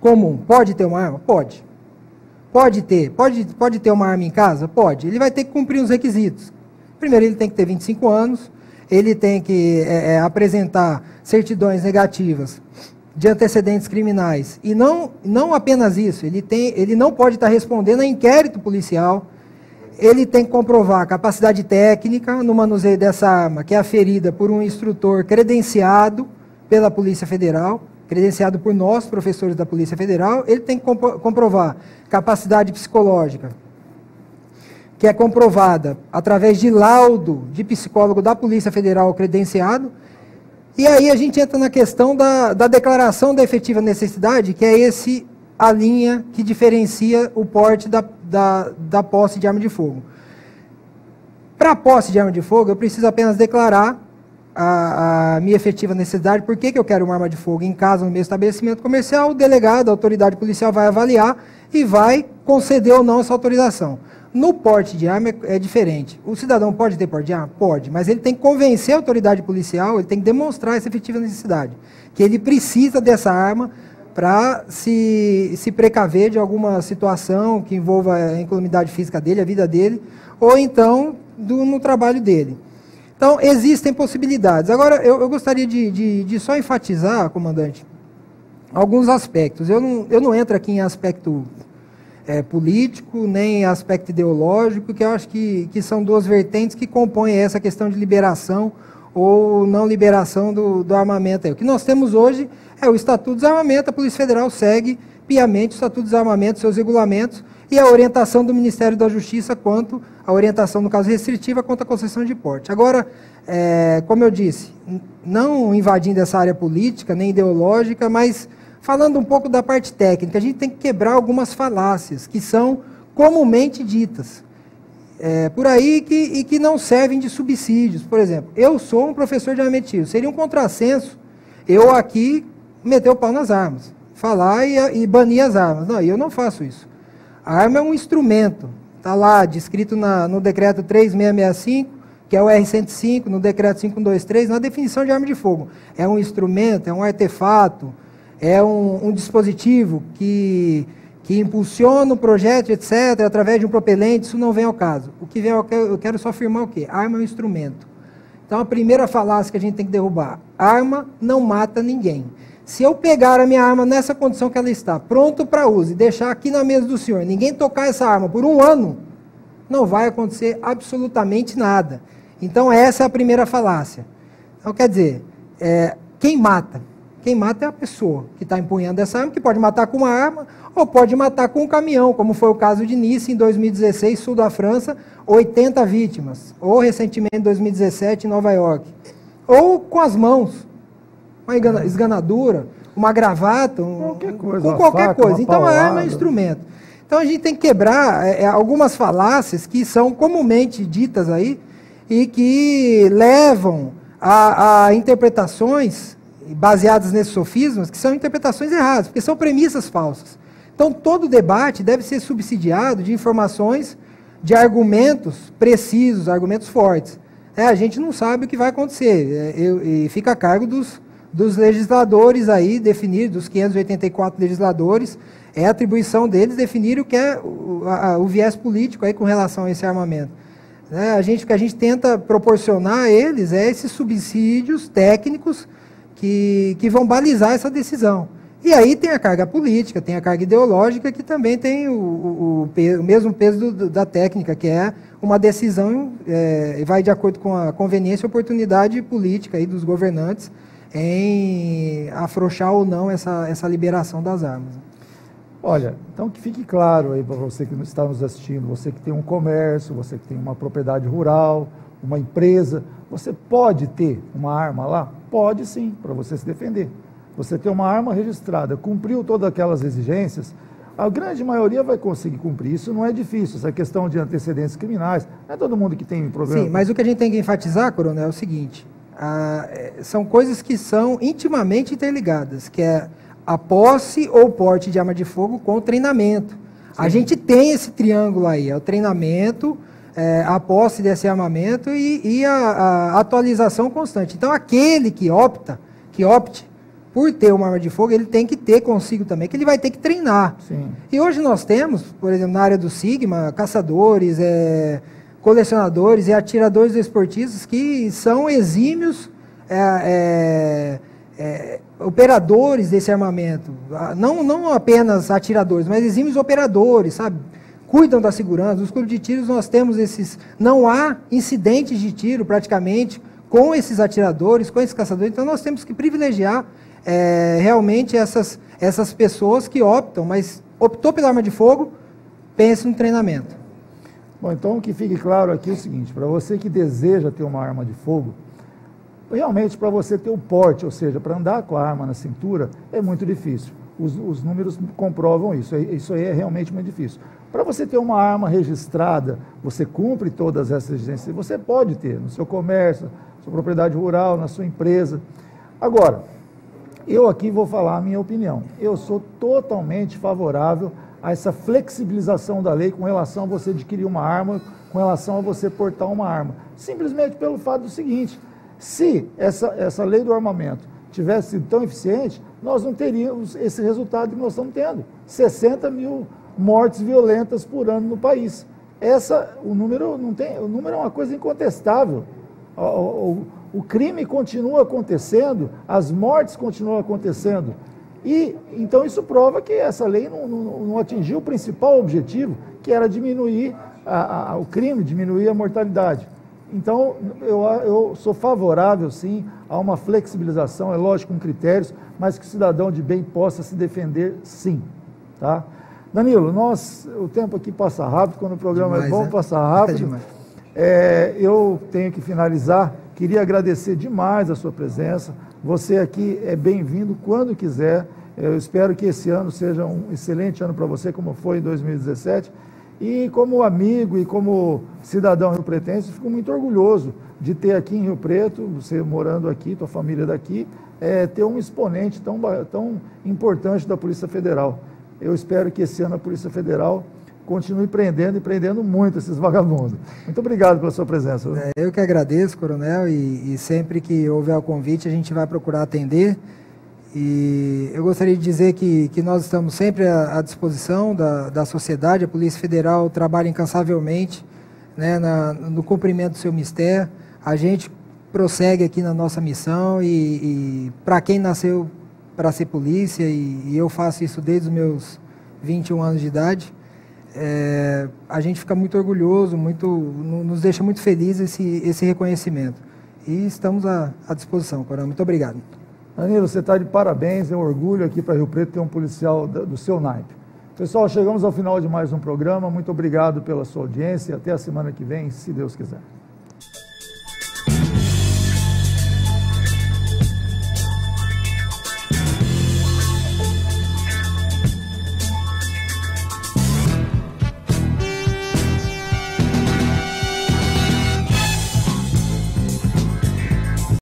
comum pode ter uma arma? Pode. Pode ter uma arma em casa? Pode. Ele vai ter que cumprir os requisitos. Primeiro, ele tem que ter 25 anos, ele tem que apresentar certidões negativas de antecedentes criminais. E não apenas isso, ele não pode estar respondendo a inquérito policial, ele tem que comprovar a capacidade técnica no manuseio dessa arma, que é aferida por um instrutor credenciado pela Polícia Federal, credenciado por nós, professores da Polícia Federal. Ele tem que comprovar capacidade psicológica, que é comprovada através de laudo de psicólogo da Polícia Federal credenciado. E aí a gente entra na questão da declaração da efetiva necessidade, que é a linha que diferencia o porte da posse de arma de fogo. Para a posse de arma de fogo, eu preciso apenas declarar a minha efetiva necessidade. Por que eu quero uma arma de fogo em casa, no meu estabelecimento comercial? O delegado, a autoridade policial vai avaliar e vai conceder ou não essa autorização. No porte de arma é diferente. O cidadão pode ter porte de arma? Pode, mas ele tem que convencer a autoridade policial, ele tem que demonstrar essa efetiva necessidade, que ele precisa dessa arma para se precaver de alguma situação que envolva a incolumidade física dele, a vida dele, ou então no trabalho dele. Então, existem possibilidades. Agora, eu gostaria de só enfatizar, comandante, alguns aspectos. Eu não entro aqui em aspecto político, nem em aspecto ideológico, que eu acho que são duas vertentes que compõem essa questão de liberação ou não liberação do armamento. O que nós temos hoje é o Estatuto do Desarmamento, a Polícia Federal segue piamente o Estatuto do Desarmamento, seus regulamentos, e a orientação do Ministério da Justiça quanto a orientação, no caso restritiva, quanto à concessão de porte. Agora, como eu disse, não invadindo essa área política, nem ideológica, mas falando um pouco da parte técnica, a gente tem que quebrar algumas falácias que são comumente ditas por aí e que não servem de subsídios. Por exemplo, eu sou um professor de armamento de tiro, seria um contrassenso eu aqui meter o pau nas armas, falar e banir as armas. Não, eu não faço isso. A arma é um instrumento, está lá descrito no decreto 3665, que é o R105, no decreto 5123, na definição de arma de fogo. É um instrumento, é um artefato, é um dispositivo que impulsiona o projeto, etc., através de um propelente. Isso não vem ao caso. O que vem eu quero só afirmar o quê? A arma é um instrumento. Então, a primeira falácia que a gente tem que derrubar: arma não mata ninguém. Se eu pegar a minha arma nessa condição que ela está, pronto para uso, e deixar aqui na mesa do senhor, ninguém tocar essa arma por um ano, não vai acontecer absolutamente nada. Então, essa é a primeira falácia. Então, quer dizer, quem mata? Quem mata é a pessoa que está empunhando essa arma, que pode matar com uma arma ou pode matar com um caminhão, como foi o caso de Nice, em 2016, sul da França, 80 vítimas. Ou recentemente, em 2017, em Nova York. Ou com as mãos, uma esganadura, uma gravata, qualquer coisa, com qualquer faca, coisa. Então, a arma é um instrumento. Então, a gente tem que quebrar algumas falácias que são comumente ditas aí e que levam a interpretações baseadas nesses sofismas, que são interpretações erradas, porque são premissas falsas. Então, todo debate deve ser subsidiado de informações, de argumentos precisos, argumentos fortes. A gente não sabe o que vai acontecer, e fica a cargo dos legisladores aí, definir, dos 584 legisladores, é atribuição deles definir o que é o viés político aí com relação a esse armamento. O que a gente tenta proporcionar a eles é esses subsídios técnicos que vão balizar essa decisão. E aí tem a carga política, tem a carga ideológica, que também tem o mesmo peso da técnica, que é uma decisão, vai de acordo com a conveniência e oportunidade política aí dos governantes em afrouxar ou não essa liberação das armas. Olha, então que fique claro aí para você que está nos assistindo, você que tem um comércio, você que tem uma propriedade rural, uma empresa, você pode ter uma arma lá? Pode sim, para você se defender. Você ter uma arma registrada, cumpriu todas aquelas exigências, a grande maioria vai conseguir cumprir. Isso não é difícil, essa questão de antecedentes criminais, não é todo mundo que tem problema. Sim, mas o que a gente tem que enfatizar, coronel, é o seguinte: são coisas que são intimamente interligadas, que é a posse ou porte de arma de fogo com o treinamento. Sim. A gente tem esse triângulo aí, é o treinamento, a posse desse armamento e a atualização constante. Então, aquele que opte por ter uma arma de fogo, ele tem que ter consigo também, que ele vai ter que treinar. Sim. E hoje nós temos, por exemplo, na área do Sigma, caçadores, colecionadores e atiradores esportistas que são exímios operadores desse armamento. Não apenas atiradores, mas exímios operadores, sabe? Cuidam da segurança. Nos clubes de tiros nós temos não há incidentes de tiro praticamente com esses atiradores, com esses caçadores. Então nós temos que privilegiar realmente essas pessoas que optou pela arma de fogo, pense no treinamento. Bom, então que fique claro aqui o seguinte: para você que deseja ter uma arma de fogo, realmente para você ter o porte, ou seja, para andar com a arma na cintura, é muito difícil. Os números comprovam isso. Isso aí é realmente muito difícil. Para você ter uma arma registrada, você cumpre todas essas exigências, você pode ter no seu comércio, na sua propriedade rural, na sua empresa. Agora, eu aqui vou falar a minha opinião. Eu sou totalmente favorável a essa flexibilização da lei com relação a você adquirir uma arma, com relação a você portar uma arma. Simplesmente pelo fato do seguinte: se essa lei do armamento tivesse sido tão eficiente, nós não teríamos esse resultado que nós estamos tendo. 60 mil mortes violentas por ano no país. O número é uma coisa incontestável. O crime continua acontecendo, as mortes continuam acontecendo. E então isso prova que essa lei não atingiu o principal objetivo, que era diminuir o crime, diminuir a mortalidade. Então, eu sou favorável, sim, a uma flexibilização, é lógico, com critérios, mas que o cidadão de bem possa se defender, sim. Tá? Danilo, o tempo aqui passa rápido, quando o programa demais, é bom, passa rápido. Eu tenho que finalizar, queria agradecer demais a sua presença. Você aqui é bem-vindo quando quiser. Eu espero que esse ano seja um excelente ano para você, como foi em 2017. E como amigo e como cidadão riopretense, fico muito orgulhoso de ter aqui em Rio Preto, você morando aqui, tua família daqui, ter um exponente tão importante da Polícia Federal. Eu espero que esse ano a Polícia Federal continue prendendo e prendendo muito esses vagabundos. Muito obrigado pela sua presença. Eu que agradeço, coronel, e sempre que houver o convite a gente vai procurar atender. E eu gostaria de dizer que nós estamos sempre à disposição da sociedade. A Polícia Federal trabalha incansavelmente, né, no cumprimento do seu mistério. A gente prossegue aqui na nossa missão e para quem nasceu para ser polícia, e eu faço isso desde os meus 21 anos de idade, a gente fica muito orgulhoso, nos deixa muito feliz esse reconhecimento. E estamos à disposição, coronel. Muito obrigado. Danilo, você está de parabéns, é um orgulho aqui para Rio Preto ter um policial do seu naipe. Pessoal, chegamos ao final de mais um programa, muito obrigado pela sua audiência, até a semana que vem, se Deus quiser.